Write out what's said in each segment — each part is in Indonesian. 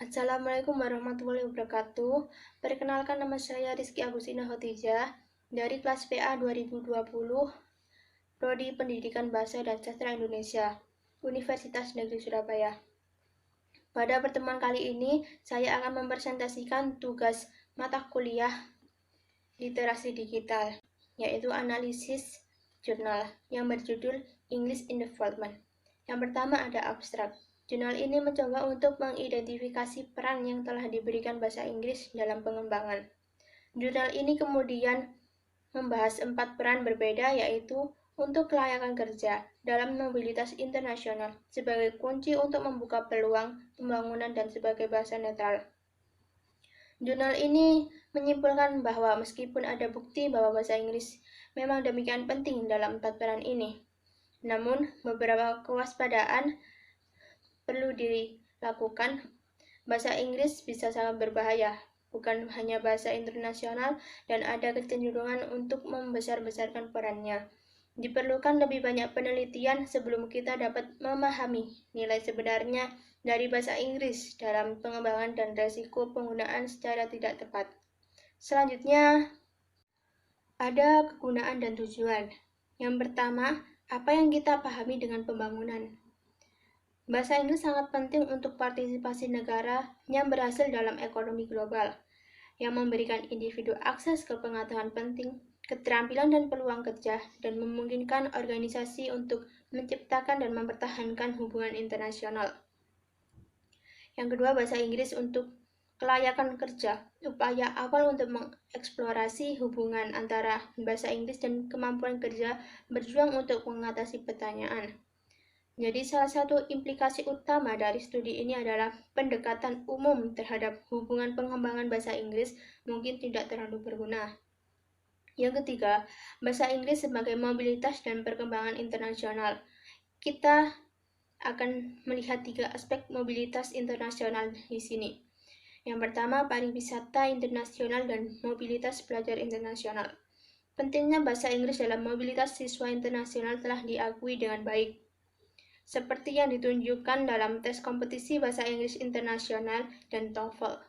Assalamualaikum warahmatullahi wabarakatuh. Perkenalkan, nama saya Rizky Agustina Khotijah dari kelas PA 2020, Prodi Pendidikan Bahasa dan Sastra Indonesia, Universitas Negeri Surabaya. Pada pertemuan kali ini, saya akan mempresentasikan tugas mata kuliah literasi digital, yaitu analisis jurnal yang berjudul English in Development. Yang pertama ada abstrak. Jurnal ini mencoba untuk mengidentifikasi peran yang telah diberikan bahasa Inggris dalam pengembangan. Jurnal ini kemudian membahas 4 peran berbeda, yaitu untuk kelayakan kerja dalam mobilitas internasional sebagai kunci untuk membuka peluang pembangunan dan sebagai bahasa netral. Jurnal ini menyimpulkan bahwa meskipun ada bukti bahwa bahasa Inggris memang demikian penting dalam 4 peran ini, namun beberapa kewaspadaan perlu dilakukan. Bahasa Inggris bisa sangat berbahaya, bukan hanya bahasa internasional, dan ada kecenderungan untuk membesar-besarkan perannya. Diperlukan lebih banyak penelitian sebelum kita dapat memahami nilai sebenarnya dari bahasa Inggris dalam pengembangan dan resiko penggunaan secara tidak tepat. Selanjutnya, ada kegunaan dan tujuan. Yang pertama, apa yang kita pahami dengan pembangunan? Bahasa Inggris sangat penting untuk partisipasi negara yang berhasil dalam ekonomi global, yang memberikan individu akses ke pengetahuan penting, keterampilan dan peluang kerja, dan memungkinkan organisasi untuk menciptakan dan mempertahankan hubungan internasional. Yang kedua, bahasa Inggris untuk kelayakan kerja, upaya awal untuk mengeksplorasi hubungan antara bahasa Inggris dan kemampuan kerja berjuang untuk mengatasi pertanyaan. Jadi salah satu implikasi utama dari studi ini adalah pendekatan umum terhadap hubungan pengembangan bahasa Inggris mungkin tidak terlalu berguna. Yang ketiga, bahasa Inggris sebagai mobilitas dan perkembangan internasional. Kita akan melihat 3 aspek mobilitas internasional di sini. Yang pertama, pariwisata internasional dan mobilitas pelajar internasional. Pentingnya bahasa Inggris dalam mobilitas siswa internasional telah diakui dengan baik, seperti yang ditunjukkan dalam tes kompetisi bahasa Inggris internasional dan TOEFL,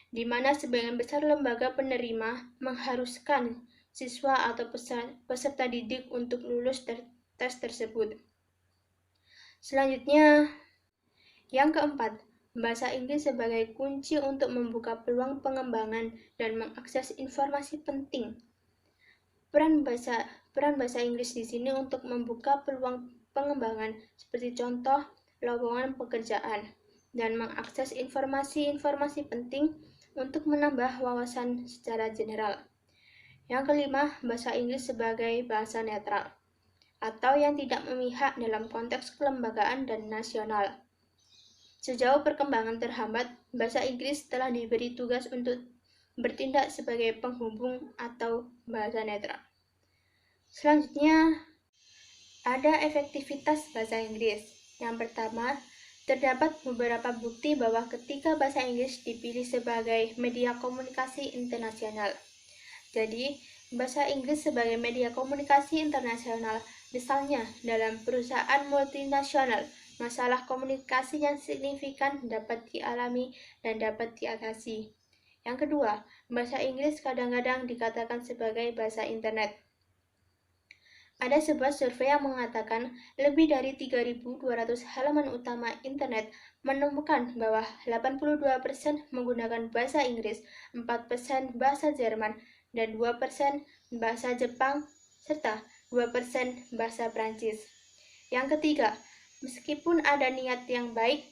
di mana sebagian besar lembaga penerima mengharuskan siswa atau peserta didik untuk lulus tes tersebut. Selanjutnya, yang keempat, bahasa Inggris sebagai kunci untuk membuka peluang pengembangan dan mengakses informasi penting. Peran bahasa Inggris di sini untuk membuka peluang pengembangan seperti contoh lowongan pekerjaan dan mengakses informasi-informasi penting untuk menambah wawasan secara general. Yang kelima, bahasa Inggris sebagai bahasa netral atau yang tidak memihak dalam konteks kelembagaan dan nasional. Sejauh perkembangan terhambat, bahasa Inggris telah diberi tugas untuk bertindak sebagai penghubung atau bahasa netral. Selanjutnya, ada efektivitas bahasa Inggris. Yang pertama, terdapat beberapa bukti bahwa ketika bahasa Inggris dipilih sebagai media komunikasi internasional. Jadi, bahasa Inggris sebagai media komunikasi internasional, misalnya dalam perusahaan multinasional, masalah komunikasi yang signifikan dapat dialami dan dapat diatasi. Yang kedua, bahasa Inggris kadang-kadang dikatakan sebagai bahasa internet. Ada sebuah survei yang mengatakan lebih dari 3.200 halaman utama internet menemukan bahwa 82% menggunakan bahasa Inggris, 4% bahasa Jerman, dan 2% bahasa Jepang, serta 2% bahasa Prancis. Yang ketiga, meskipun ada niat yang baik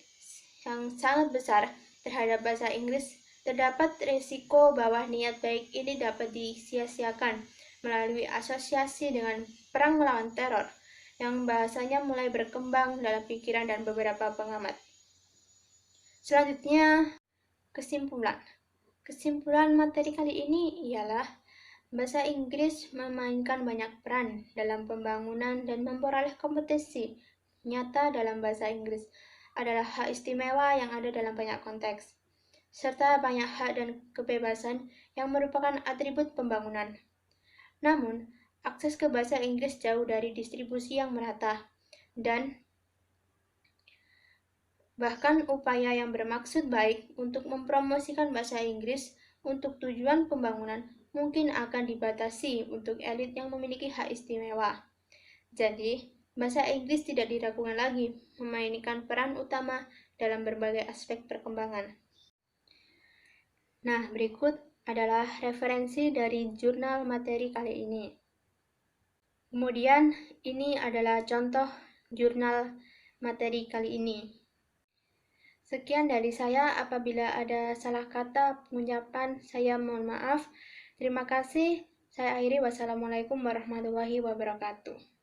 yang sangat besar terhadap bahasa Inggris, terdapat risiko bahwa niat baik ini dapat disia-siakan melalui asosiasi dengan perang melawan teror yang bahasanya mulai berkembang dalam pikiran dan beberapa pengamat. Selanjutnya, kesimpulan. Kesimpulan materi kali ini ialah bahasa Inggris memainkan banyak peran dalam pembangunan dan memperoleh kompetisi nyata dalam bahasa Inggris adalah hak istimewa yang ada dalam banyak konteks, serta banyak hak dan kebebasan yang merupakan atribut pembangunan. Namun, akses ke bahasa Inggris jauh dari distribusi yang merata, dan Bahkan upaya yang bermaksud baik untuk mempromosikan bahasa Inggris untuk tujuan pembangunan mungkin akan dibatasi untuk elit yang memiliki hak istimewa. Jadi, bahasa Inggris tidak diragukan lagi memainkan peran utama dalam berbagai aspek perkembangan. Nah, berikut adalah referensi dari jurnal materi kali ini. Kemudian, ini adalah contoh jurnal materi kali ini. Sekian dari saya, apabila ada salah kata pengucapan, saya mohon maaf. Terima kasih. Saya akhiri. Wassalamualaikum warahmatullahi wabarakatuh.